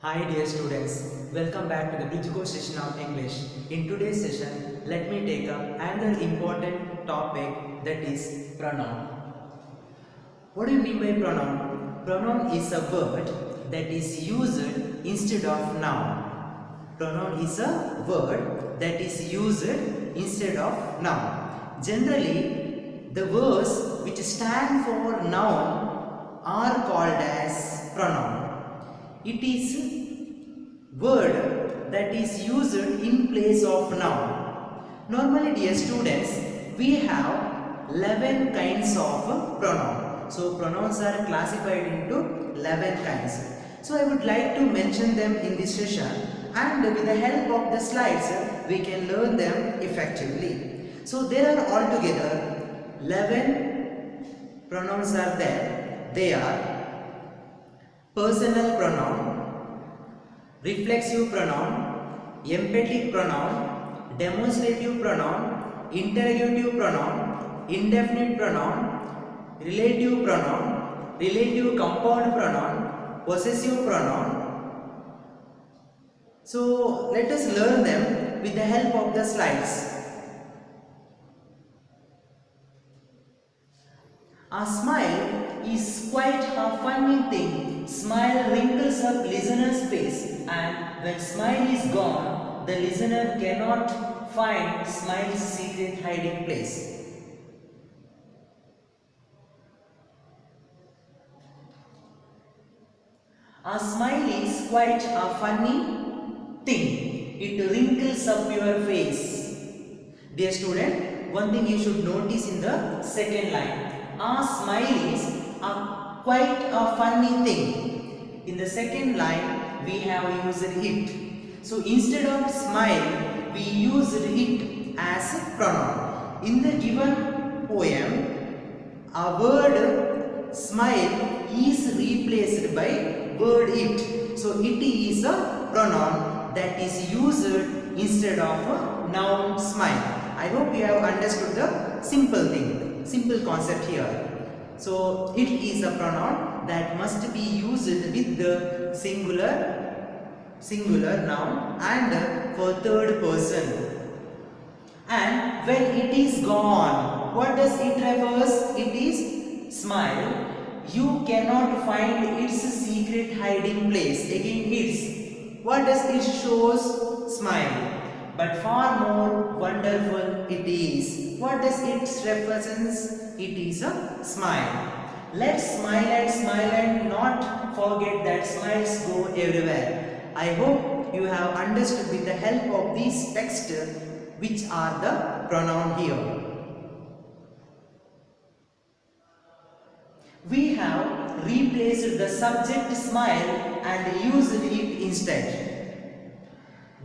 Hi dear students, welcome back to the Bridge Course session of English. In today's session, let me take up another important topic, that is pronoun. What do you mean by pronoun? Pronoun is a word that is used instead of noun. Pronoun is a word that is used instead of noun. Generally, the words which stand for noun are called as pronoun. It is word that is used in place of noun. Normally, dear students, we have 11 kinds of pronoun. So pronouns are classified into 11 kinds. So I would like to mention them in this session, and with the help of the slides we can learn them effectively. So there are altogether 11 pronouns are there. They are personal pronoun, reflexive pronoun, emphatic pronoun, demonstrative pronoun, interrogative pronoun, indefinite pronoun, relative pronoun, relative compound pronoun, possessive pronoun. So let us learn them with the help of the slides. A smile is quite a funny thing. Smile wrinkles up listener's face, and when smile is gone, the listener cannot find smile's secret hiding place. A smile is quite a funny thing. It wrinkles up your face. Dear student, one thing you should notice in the second line. A smile is quite a funny thing. In the second line, we have used it. So instead of smile, we used it as a pronoun. In the given poem, a word smile is replaced by word it. So it is a pronoun that is used instead of a noun smile. I hope you have understood the simple thing, simple concept here. So it is a pronoun that must be used with the singular noun and for third person. And when it is gone, what does it refers? It is smile. You cannot find its secret hiding place. Again, its. What does it shows? Smile. But far more wonderful it is. What does it represents? It is a smile. Let's smile and not forget that smiles go everywhere. I hope you have understood with the help of these texts which are the pronoun here. We have replaced the subject smile and used it instead.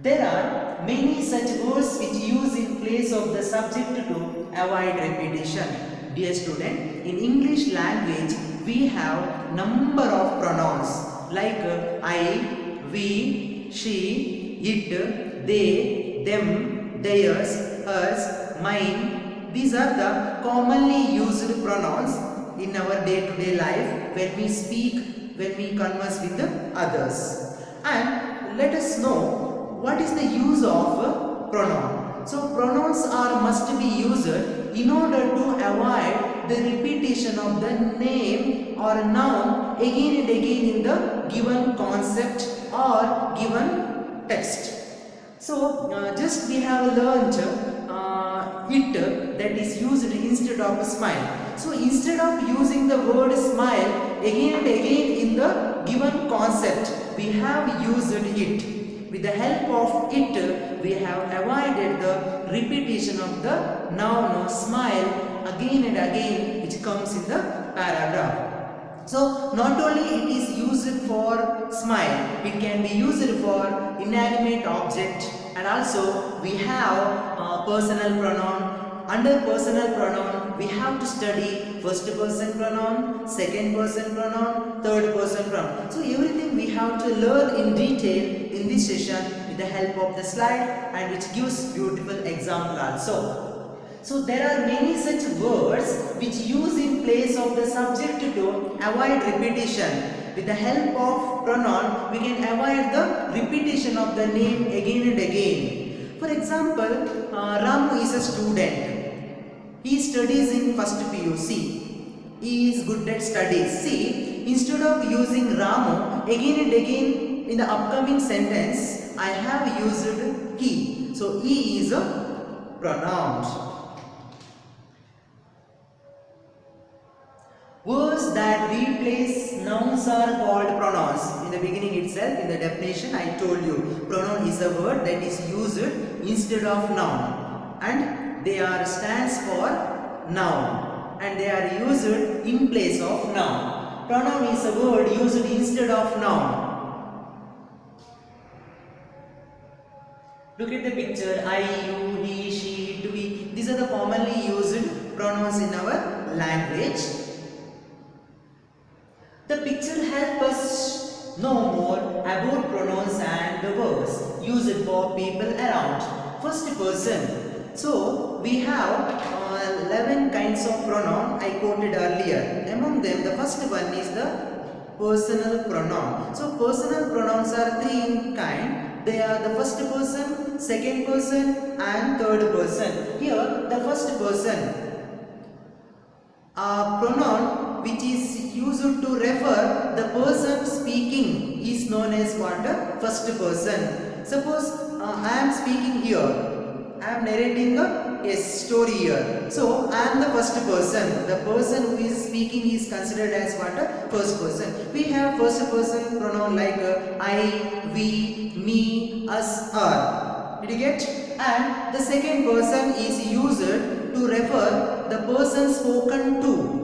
There are many such words which use in place of the subject to avoid repetition. Dear student, in English language we have number of pronouns like I, we, she, it, they, them, theirs, hers, mine. These are the commonly used pronouns in our day-to-day life when we speak, when we converse with the others. And let us know what is the use of pronoun. So pronouns must be used in order to avoid the repetition of the name or noun again and again in the given concept or given text. So just we have learnt it that is used instead of smile. So instead of using the word smile again and again in the given concept, we have used it. With the help of it, we have avoided the repetition of the noun or smile again and again which comes in the paragraph. So not only it is used for smile, it can be used for inanimate object, and also we have personal pronoun. Under personal pronoun, we have to study first person pronoun, second person pronoun, third person pronoun. So everything we have to learn in detail in this session with the help of the slide, and which gives beautiful example also. So there are many such words which use in place of the subject to avoid repetition. With the help of pronoun, we can avoid the repetition of the name again and again. For example, Ramu is a student. He studies in first PUC. He is good at studies. See, instead of using Ramu again and again in the upcoming sentence, I have used he. So he is a pronoun. Words that replace nouns are called pronouns. In the beginning itself, in the definition, I told you, pronoun is a word that is used instead of noun, and they are stands for noun, and they are used in place of noun. Pronoun is a word used instead of noun. Look at the picture. I, you, he, she, it, we. These are the commonly used pronouns in our language. The picture helps us know more about pronouns and the verbs used for people around. First person. So we have 11 kinds of pronoun I quoted earlier. Among them, the first one is the personal pronoun. So personal pronouns are three in kind. They are the first person, second person, and third person. Here, the first person. A pronoun which is used to refer the person speaking is known as what? First person. Suppose I am speaking here. I am narrating a story here. So I am the first person. The person who is speaking is considered as what? First person. We have first person pronoun like I, we, me, us, our. Did you get? And the second person is used to refer the person spoken to.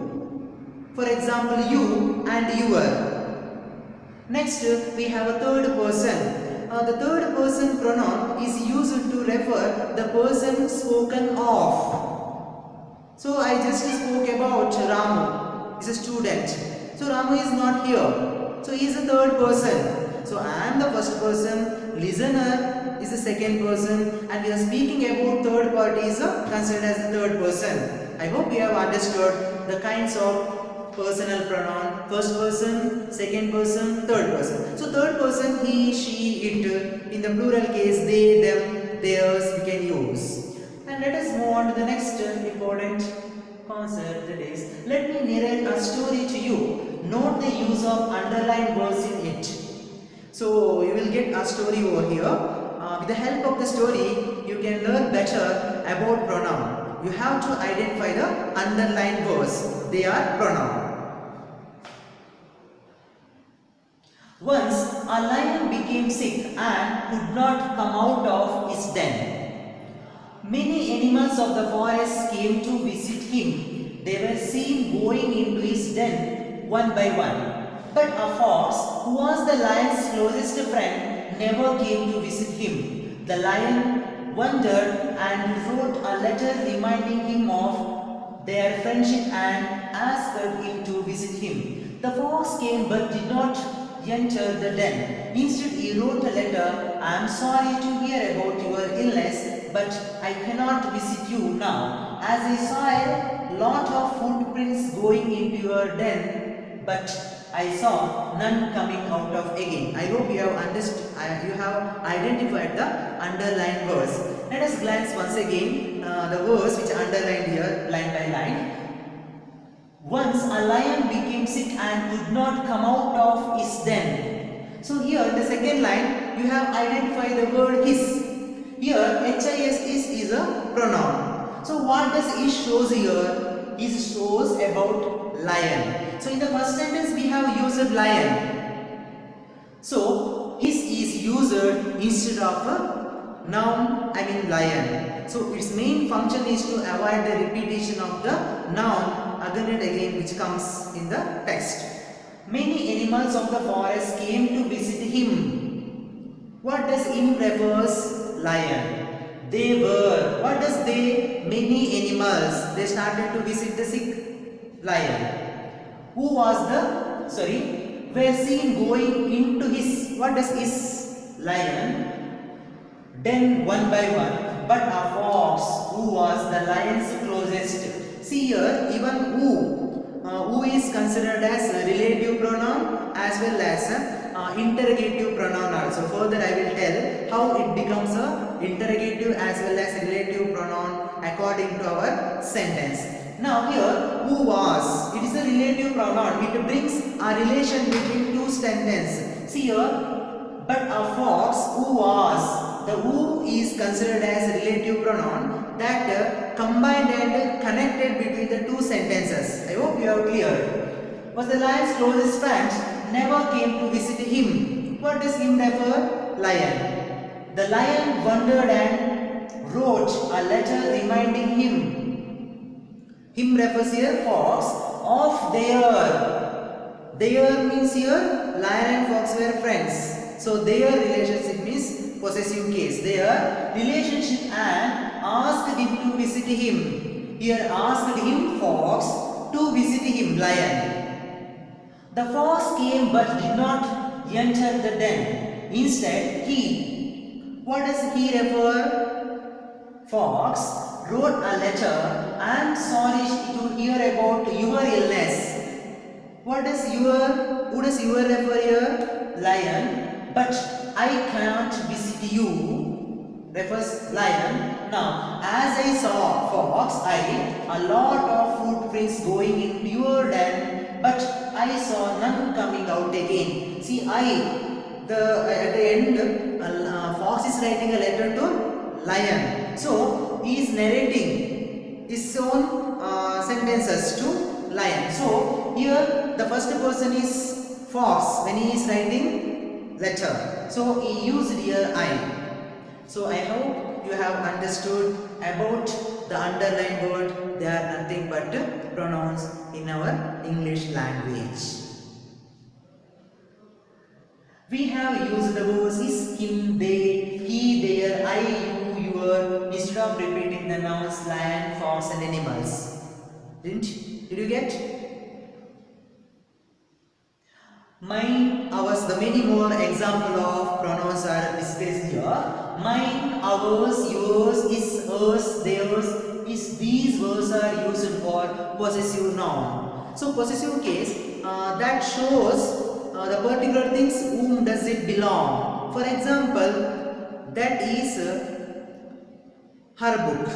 For example, you and your. Next, we have a third person. The third person pronoun is used to refer the person spoken of. So I just spoke about Ramu. He's a student. So Ramu is not here. So he is the third person. So I am the first person. Listener is the second person, and we are speaking about third party is considered as the third person. I hope you have understood the kinds of personal pronoun. First person, second person, third person. So third person, he, she, it. In the plural case, they, them, theirs we can use. And let us move on to the next important concept, that is, let me narrate a story to you. Note the use of underlined words in it. So you will get a story over here. With the help of the story, you can learn better about pronoun. You have to identify the underlined words. They are pronoun. Once a lion became sick and could not come out of his den. Many animals of the forest came to visit him. They were seen going into his den one by one. But a fox, who was the lion's closest friend, never came to visit him. The lion wondered and wrote a letter reminding him of their friendship and asked him to visit him. The fox came but did not enter the den. Instead, he wrote a letter, I am sorry to hear about your illness, but I cannot visit you now, as I saw a lot of footprints going into your den, but I saw none coming out of again. I hope you have understood. You have identified the underlined words. Let us glance once again the words which are underlined here, line by line. Once a lion became sick and could not come out of his den. So here in the second line you have identified the word his. Here HIS is a pronoun. So what does is shows here? Is shows about lion. So in the first sentence we have used lion. So his is used instead of a noun, lion. So its main function is to avoid the repetition of the noun again and again which comes in the text. Many animals of the forest came to visit him. What does him refers? Lion. They were. What does they? Many animals. They started to visit the sick lion. Who was the, were seen going into his, what does his? Lion. Then one by one. But a fox, who was the lion's closest. See here, even who who is considered as a relative pronoun as well as interrogative pronoun also. Further I will tell how it becomes a interrogative as well as relative pronoun according to our sentence. Now here, who was, it is a relative pronoun. It brings a relation between two sentences. See here, but a fox who was, the who is considered as a relative pronoun that combined and connected between the two sentences. I hope you have cleared. Was the lion's closest friend never came to visit him. What does him refer? Lion. The lion wondered and wrote a letter reminding him. Him refers here fox of their. Their means here lion and fox were friends. So their relationship means possessive case. Their relationship and asked him to visit him. Here asked him fox to visit him lion. The fox came but did not enter the den. Instead he. What does he refer? Fox wrote a letter and sorry to hear about your illness. What does your, who does your refer here? Lion. But I cannot visit you refers lion. Now as I saw fox, a lot of footprints going into your den, but I saw none coming out again. See, at the end, fox is writing a letter to lion. So he is narrating his own sentences to lion. So here the first person is fox when he is writing letter. So he used here I. So I hope you have understood about the underlined word. They are nothing but pronouns in our English language. We have used the words is, him, they, he, their, I, you, your instead of repeating the nouns lion, fox and animals. Did you get? Mine, ours, the many more example of pronouns are displayed here. Mine, ours, yours, is, us, theirs, is. These words are used for possessive noun. So possessive case that shows the particular things whom does it belong. For example, that is her book.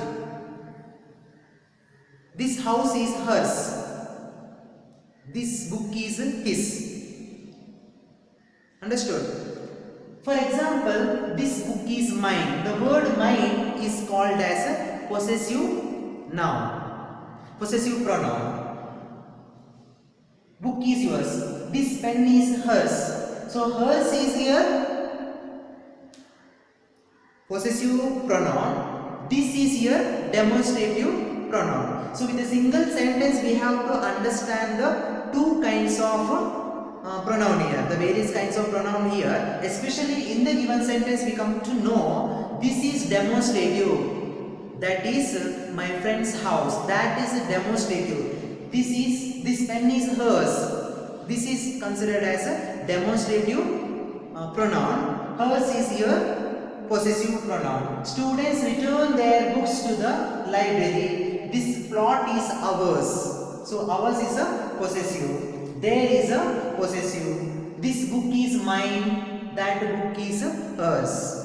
This house is hers. This book is his. Understood? For example, this book is mine. The word mine is called as a possessive noun, possessive pronoun. Book is yours. This pen is hers. So hers is here possessive pronoun. This is here demonstrative pronoun. So with a single sentence we have to understand the two kinds of pronoun here, the various kinds of pronoun here. Especially in the given sentence we come to know this is demonstrative. That is my friend's house. That is demonstrative. This pen is hers. This is considered as a demonstrative pronoun. Hers is here possessive pronoun. Students return their books to the library. This plot is ours. So ours is a possessive. There is a possessive. This book is mine. That book is hers.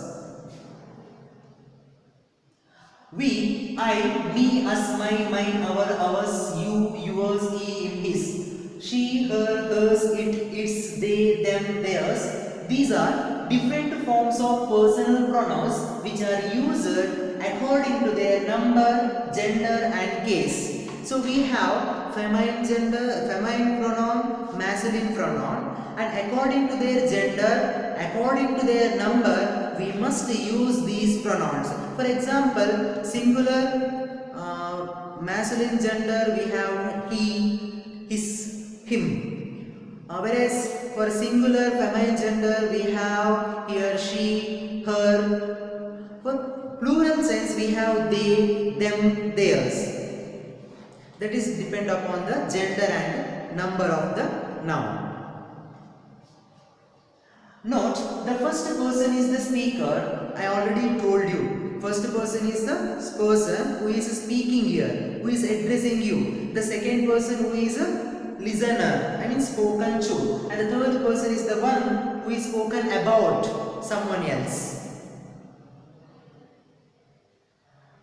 We, I, me, us, my, mine, our, ours, you, yours, he, him, his. She, her, hers, it, its, they, them, theirs. These are different forms of personal pronouns which are used according to their number, gender and case. So we have feminine gender, feminine pronoun, masculine pronoun, and according to their gender, according to their number, we must use these pronouns. For example, singular masculine gender we have he, his, him. Whereas for singular feminine gender we have here she, her. For plural sense we have they, them, theirs. That is depend upon the gender and number of the noun. Note, the first person is the speaker. I already told you. First person is the person who is speaking here, who is addressing you. The second person who is listener, I mean spoken to, and the third person is the one who is spoken about someone else.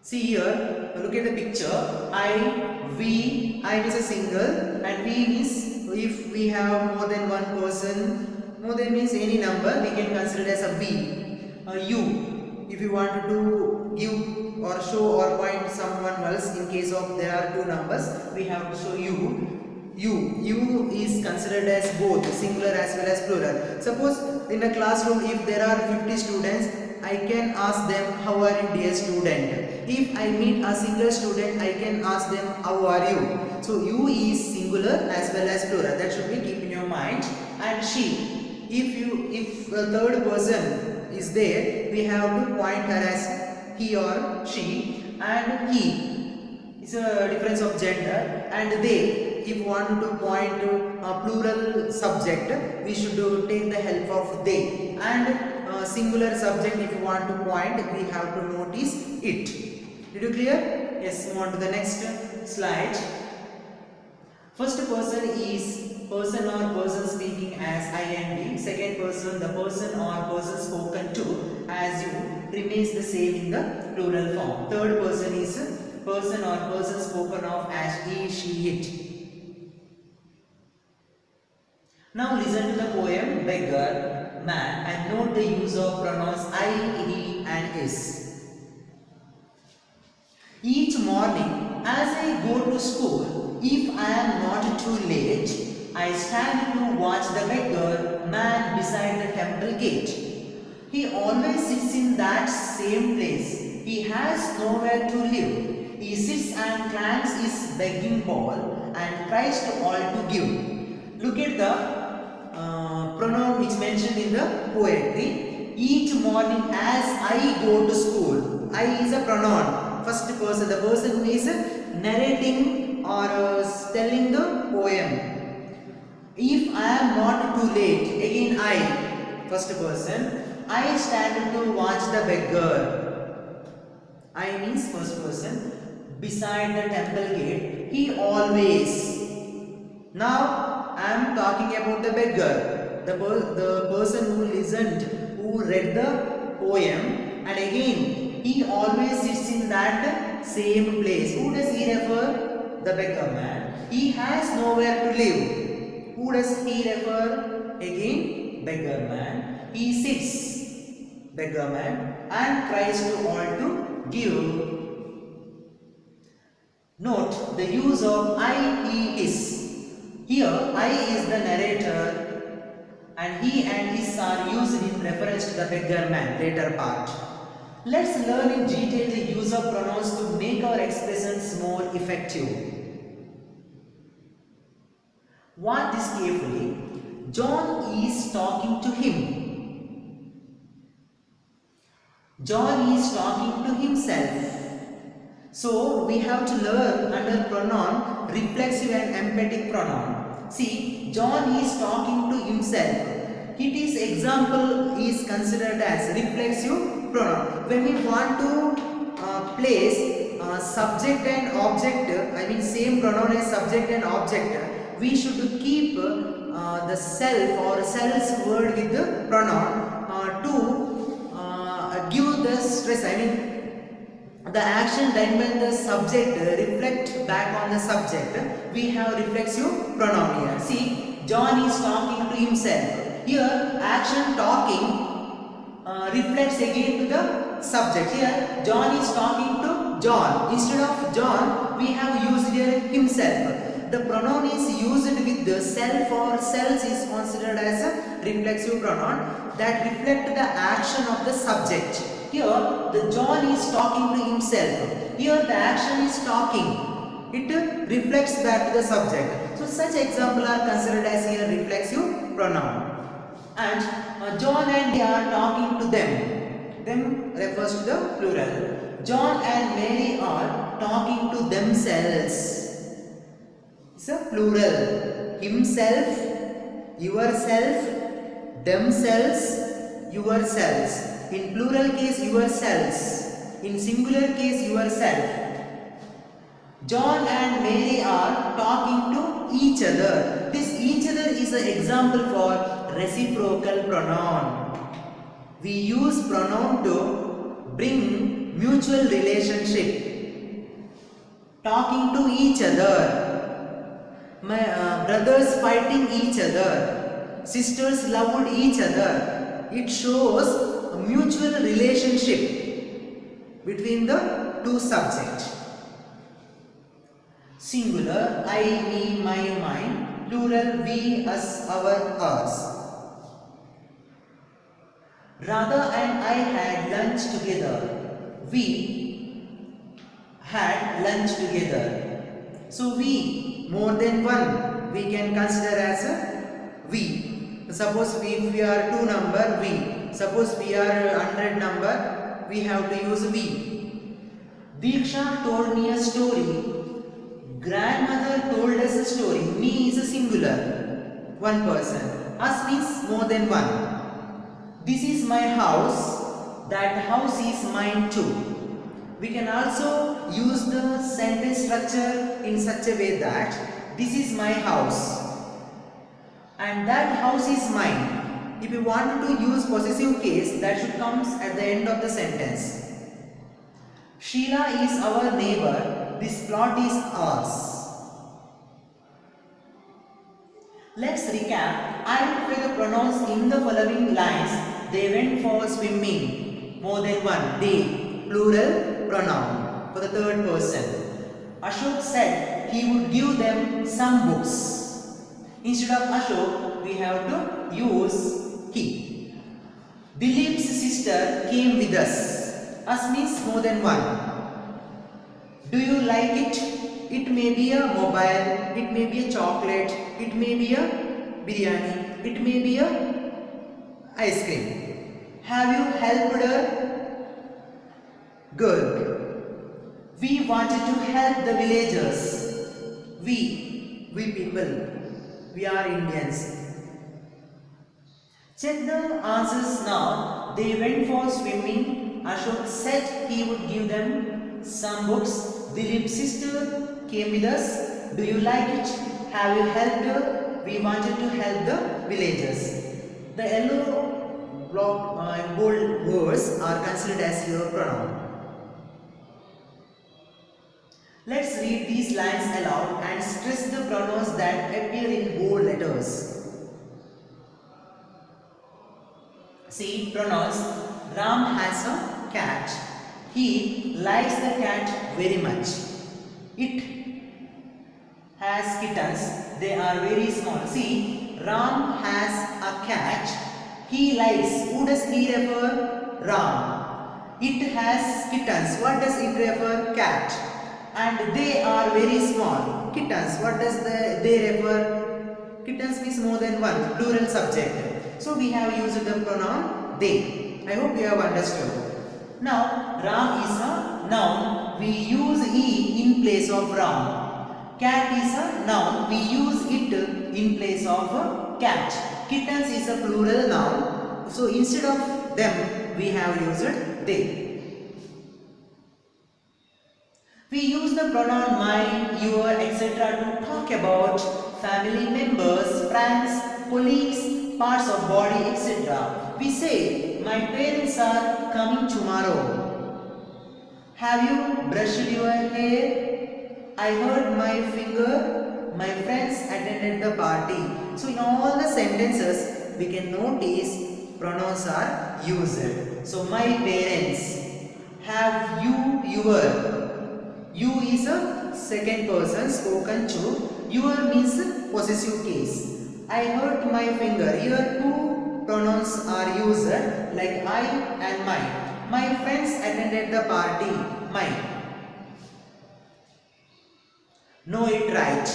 See here, look at the picture. I, we, I means a single, and we means if we have more than one person, more than means any number, we can consider it as a we. You, if you want to give or show or point someone else, in case of there are two numbers, we have to show you. You is considered as both singular as well as plural. Suppose in a classroom, if there are 50 students, I can ask them, how are you dear student? If I meet a single student, I can ask them, how are you? So you is singular as well as plural. That should be keep in your mind. And she, if a third person is there, we have to point her as he or she, and he is a difference of gender, and they. If you want to point to a plural subject, we should take the help of they, and singular subject, if you want to point, we have to notice it. Did you clear? Yes, move on to the next slide. First person is person or person speaking as I and we. Second person, the person or person spoken to as you, remains the same in the plural form. Third person is person or person spoken of as he, she, it. Now listen to the poem Beggar Man and note the use of pronouns I, he and his. Each morning as I go to school, if I am not too late, I stand to watch the beggar man beside the temple gate. He always sits in that same place. He has nowhere to live. He sits and clangs his begging bowl and cries to all to give. Look at the pronoun which mentioned in the poetry. Each morning as I go to school. I is a pronoun. First person, the person who is narrating or telling the poem. If I am not too late, again I, first person, I stand to watch the beggar. I means first person, beside the temple gate. He always. Now I am talking about the beggar. The person who listened, who read the poem, and again he always sits in that same place. Who does he refer? The beggar man. He has nowhere to live. Who does he refer? Again, beggar man. He sits, beggar man, and cries to all to give. Note the use of I, he, his. Here I is the narrator, and he and his are used in reference to the beggar man, later part. Let's learn in detail the use of pronouns to make our expressions more effective. Watch this carefully. John is talking to him. John is talking to himself. So we have to learn under pronoun reflexive and emphatic pronoun. See, John is talking to himself. It is example is considered as reflexive pronoun. When we want to place subject and object, I mean same pronoun as subject and object, we should keep the self or self's word with the pronoun to give the stress. I mean the action done by the subject reflect back on the subject. We have reflexive pronoun here. See, John is talking to himself. Here, action talking reflects again to the subject. Here, John is talking to John. Instead of John, we have used here himself. The pronoun is used with the self or selves is considered as a reflexive pronoun that reflect the action of the subject. Here, the John is talking to himself. Here, the action is talking. It reflects back to the subject. So, such examples are considered as here reflexive pronoun. And John and they are talking to them. Them refers to the plural. John and Mary are talking to themselves. It's a plural. Himself, yourself, themselves, yourselves. In plural case, yourselves. In singular case, yourself. John and Mary are talking to each other. This each other is an example for reciprocal pronoun. We use pronoun to bring mutual relationship. Talking to each other. My brothers fighting each other. Sisters loved each other. It shows a mutual relationship between the two subjects. Singular, I, me, my, mine. Plural, we, us, our, ours. Radha and I had lunch together. We had lunch together. So we, more than one, we can consider as a we. Suppose if we are two number, we. Suppose we are 100 number, we have to use we. Diksha told me a story. Grandmother told us a story. Me is a singular, one person. Us means more than one. This is my house. That house is mine too. We can also use the sentence structure in such a way that this is my house and that house is mine. If you want to use possessive case, that should come at the end of the sentence. Sheila is our neighbor. This plot is ours. Let's recap. Identify the pronouns in the following lines. They went for swimming. More than one. They. Plural pronoun for the third person. Ashok said he would give them some books. Instead of Ashok, we have to use he. Dilip's sister came with us. Us means more than one. Do you like it? It may be a mobile, it may be a chocolate, it may be a biryani, it may be a ice cream. Have you helped her? Good. We wanted to help the villagers. We people, we are Indians. Check the answers now. They went for swimming. Ashok said he would give them some books. Dilip's sister came with us. Do you like it? Have you helped her? We wanted to help the villagers. The yellow block and bold words are considered as your pronoun. Let's read these lines aloud and stress the pronouns that appear in bold letters. See pronouns. Ram has a cat. He likes the cat very much. It has kittens. They are very small. See, Ram has a cat. He likes. Who does he refer? Ram. It has kittens. What does it refer? Cat. And they are very small. Kittens. What does they refer? Kittens means more than one. Plural subject. So we have used the pronoun they. I hope you have understood. Now, Ram is a noun. We use he in place of Ram. Cat is a noun. We use it in place of cat. Kittens is a plural noun. So, instead of them, we have used they. We use the pronoun my, your, etc. to talk about family members, friends, colleagues, parts of body, etc. We say, my parents are coming tomorrow. Have you brushed your hair? I hurt my finger. My friends attended the party. So in all the sentences, we can notice pronouns are used. So my parents. Have you, your. You is a second person spoken to. Your means possessive case. I hurt my finger. Here two pronouns are used like I and my. My friends attended the party. My. Know it right.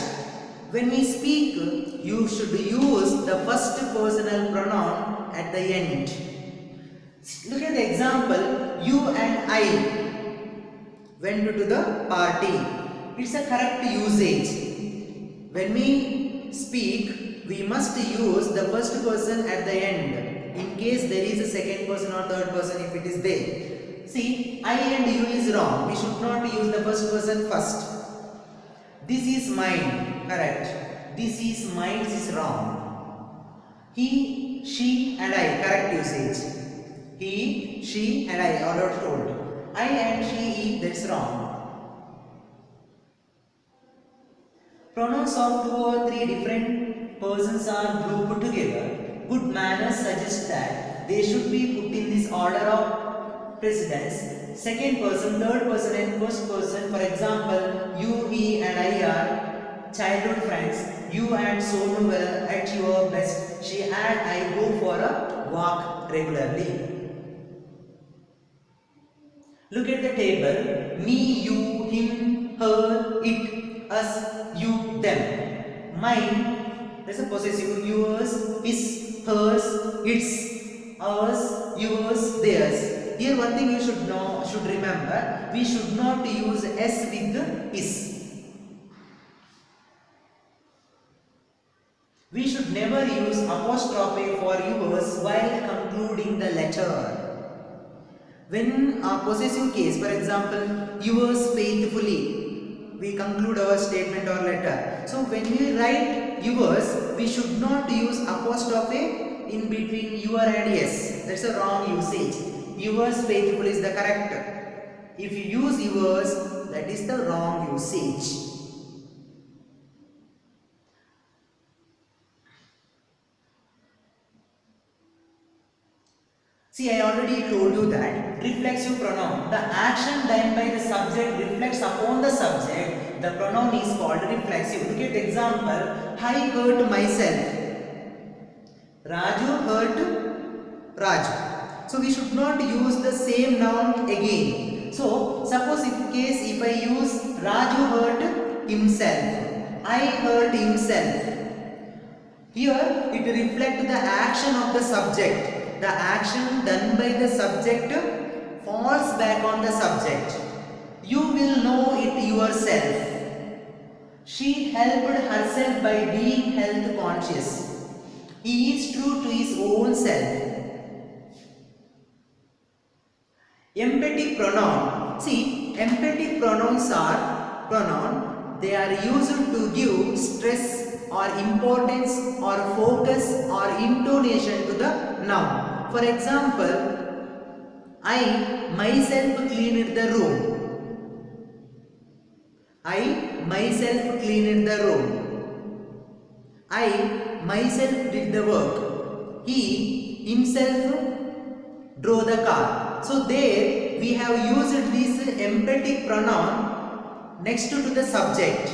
When we speak, you should use the first personal pronoun at the end. Look at the example. You and I went to the party. It's a correct usage. When we speak, we must use the first person at the end. In case there is a second person or third person, if it is there. See, I and you is wrong. We should not use the first person first. This is mine, correct. This is mine is wrong. He, she and I, correct usage. He, she and I, already told. I and she, that's wrong. Pronouns of 2 or 3 different persons are grouped together. Good manners suggest that they should be put in this order of precedence. Second person, third person and first person. For example, you, he and I are childhood friends. You and Sonu were at your best. She and I go for a walk regularly. Look at the table. Me, you, him, her, it, us, you, them. Mine, there's a possessive. Yours, his, hers, its, ours, yours, theirs. Here one thing you should know, should remember, we should not use s with is. We should never use apostrophe for yours while concluding the letter. When a possessive case, for example, yours faithfully, we conclude our statement or letter. So when we write yours, we should not use apostrophe in between your and yes. That's a wrong usage. Yours faithful is the correct. If you use yours, that is the wrong usage. See, I already told you that reflexive pronoun, the action done by the subject reflects upon the subject. The pronoun is called reflexive. Look at the example. I hurt myself. Raju hurt Raju. So we should not use the same noun again. So suppose if I use Raju hurt himself. I hurt himself. Here it reflects the action of the subject. The action done by the subject falls back on the subject. You will know it yourself. She helped herself by being health conscious. He is true to his own self. Emphatic pronoun. See, emphatic pronouns are they are used to give stress or importance or focus or intonation to the noun. For example, I myself cleaned the room. I myself cleaned the room. I myself did the work. He himself drove the car. So there we have used this emphatic pronoun next to the subject,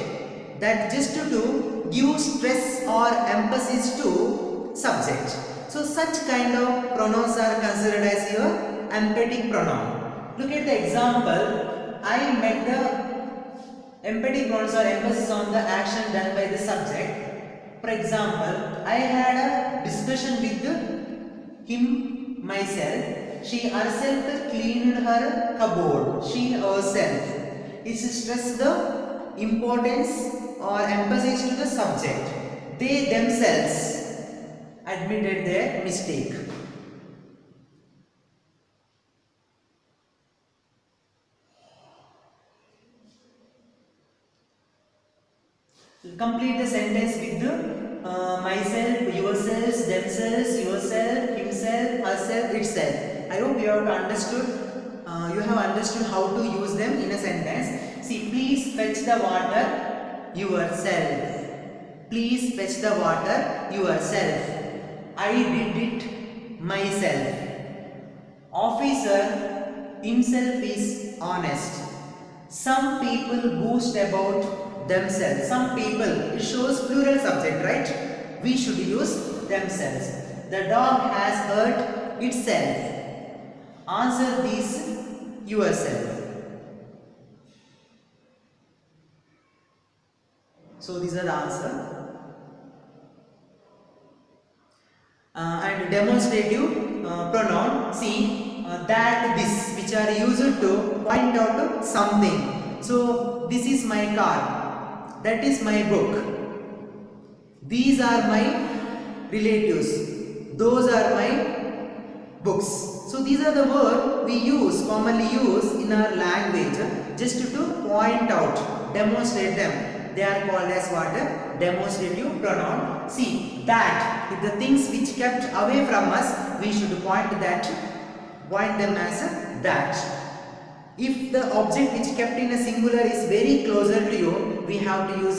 that just to give stress or emphasis to subject. So such kind of pronouns are considered as your emphatic pronoun. Look at the example. I met the emphatic pronouns or emphasis on the action done by the subject. For example, I had a discussion with him myself. She herself cleaned her cupboard. She herself. It stress the importance or emphasis to the subject. They themselves admitted their mistake. Complete the sentence with the myself, yourselves, themselves, yourself, himself, herself, itself. I hope you have understood. You have understood how to use them in a sentence. See, please fetch the water yourself. Please fetch the water yourself. I did it myself. Officer himself is honest. Some people boast about themselves. Some people, it shows plural subject, right? We should use themselves. The dog has hurt itself. Answer these yourself. So these are the answer. And demonstrative pronoun. See, that, this, which are used to point out something. So this is my car. That is my book. These are my relatives. Those are my books. So these are the words we use, commonly use in our language, just to point out, demonstrate them. they are called as what? Demonstrative pronoun. See, that, if the things which kept away from us, we should point them as that. If the object which kept in a singular is very closer to you, we have to use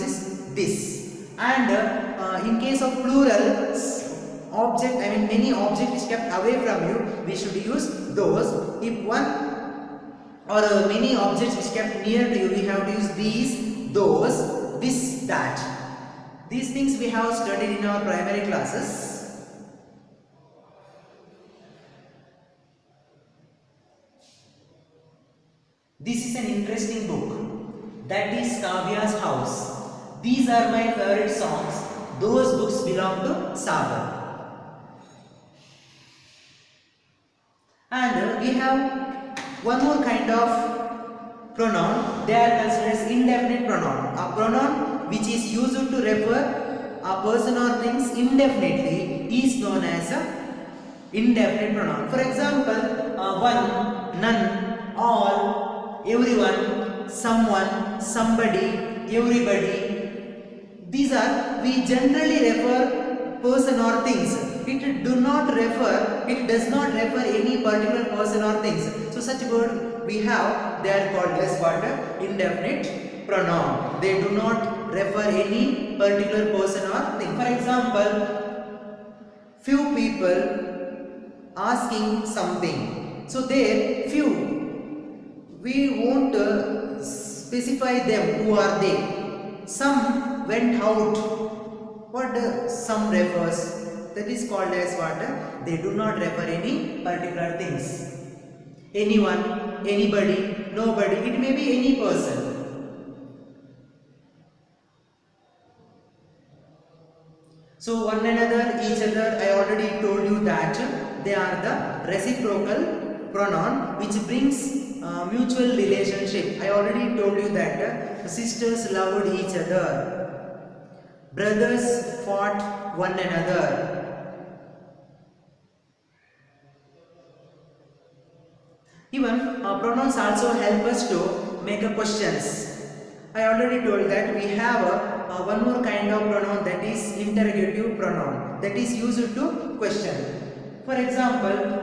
this. And in case of plural object, many objects which kept away from you, we should use those. If one or many objects which kept near to you, we have to use these, those, this, that. These things we have studied in our primary classes. This is an interesting book, that is Kavya's House. These are my favorite songs. Those books belong to Sagar. And we have one more kind of pronoun. They are considered as indefinite pronoun. A pronoun which is used to refer a person or things indefinitely is known as a indefinite pronoun. For example, one, none, all, everyone, someone, somebody, everybody. These are, we generally refer person or things. It does not refer any particular person or things. So such word we have, they are called as what? Indefinite pronoun. They do not refer any particular person or thing. For example, few people asking something. So there, few, we won't specify them, who are they. Some went out. What some refers? That is called as what? They do not refer any particular things. Anyone, anybody, nobody, it may be any person. So one another, each other, I already told you that they are the reciprocal pronoun which brings mutual relationship. I already told you that sisters loved each other. Brothers fought one another. Even pronouns also help us to make questions. I already told that we have one more kind of pronoun, that is interrogative pronoun, that is used to question. For example,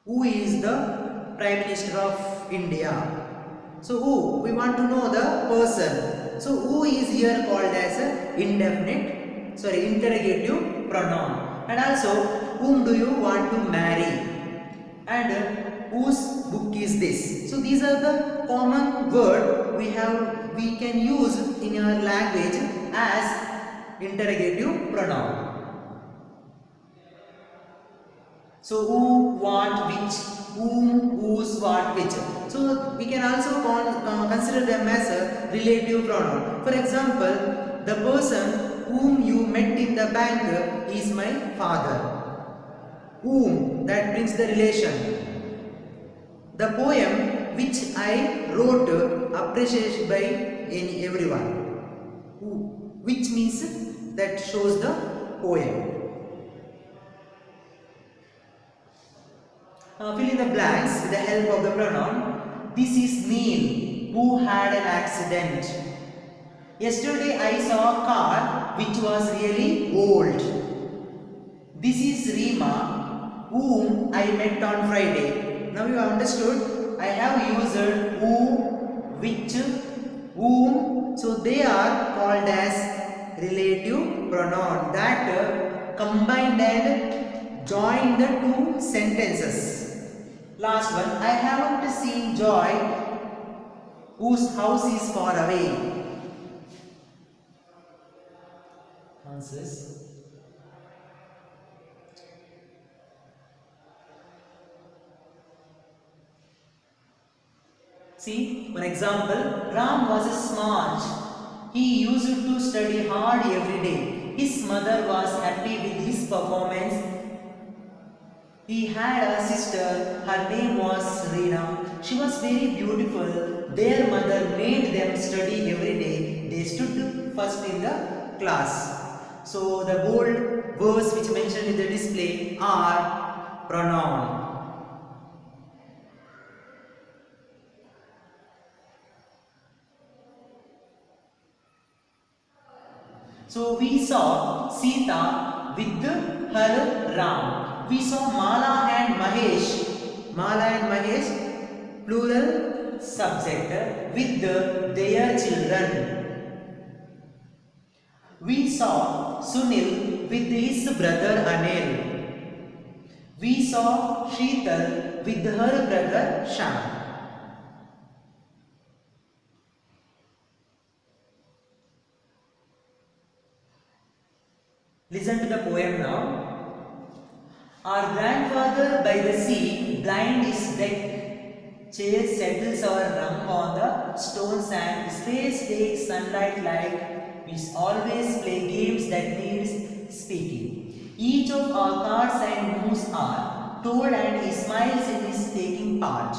who is the Prime Minister of India? So who? We want to know the person. So who is here called as a interrogative pronoun. And also, whom do you want to marry? And whose book is this? So these are the common word we can use in our language as interrogative pronoun. So who, what, which, whom, whose, what, which. So we can also consider them as a relative pronoun. For example, the person whom you met in the bank is my father. Whom, that brings the relation. The poem which I wrote appreciated by everyone. Who, which means that shows the poem. Fill in the blanks with the help of the pronoun. This is Neil, who had an accident. Yesterday I saw a car which was really old. This is Rima, whom I met on Friday. Now you have understood. I have used who, which, whom. So they are called as relative pronoun that combined and joined the two sentences. Last one, I haven't seen Joy, whose house is far away. Answers. See, one example, Ram was smart. He used to study hard every day. His mother was happy with his performance. He had a sister, her name was Reena. She was very beautiful. Their mother made them study every day. They stood first in the class. So the bold words which mentioned in the display are pronoun. So we saw Sita with her Ram. We saw Mala and Mahesh, plural subject with their children. We saw Sunil with his brother Anil. We saw Sheetal with her brother Shyam. Listen to the poem now. Our grandfather by the sea, blind his deck. Chair settles our rum on the stone sand. His face takes sunlight like we always play games that need speaking. Each of our cards and moves are told and he smiles in his taking part.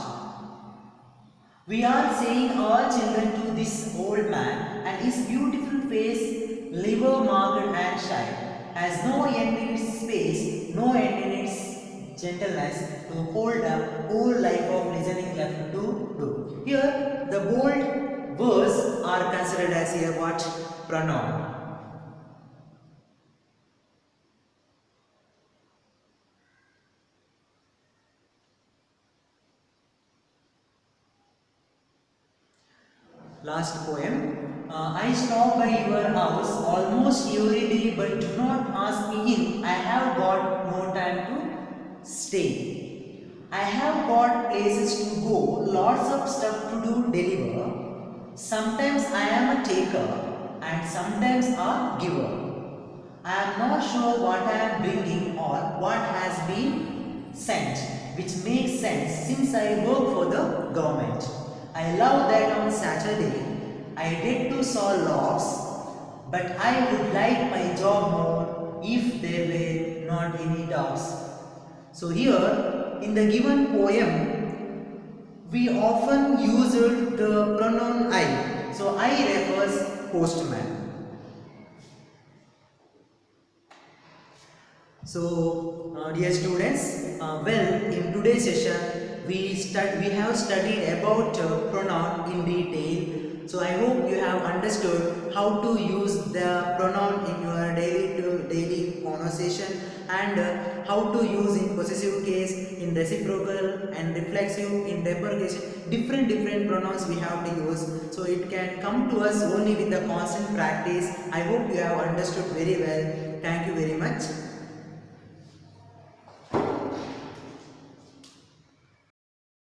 We are saying our children to this old man and his beautiful face, liver marked and shy. Has no end in its space, no end in its gentleness to hold the whole life of listening left to do. Here, the bold words are considered as a what? Pronoun. Last poem. I stop by your house almost every day, but do not ask me in. I have got no time to stay. I have got places to go, lots of stuff to do, deliver. Sometimes I am a taker and sometimes a giver. I am not sure what I am bringing or what has been sent, which makes sense since I work for the government. I love that on Saturday I get to saw logs, but I would like my job more if there were not any dogs. So here in the given poem we often use the pronoun I. So I refers postman. So dear students, well, in today's session we have studied about pronoun in detail. So I hope you have understood how to use the pronoun in your daily conversation and how to use in possessive case, in reciprocal and reflexive, in deprecation. Different pronouns we have to use. So it can come to us only with the constant practice. I hope you have understood very well. Thank you very much.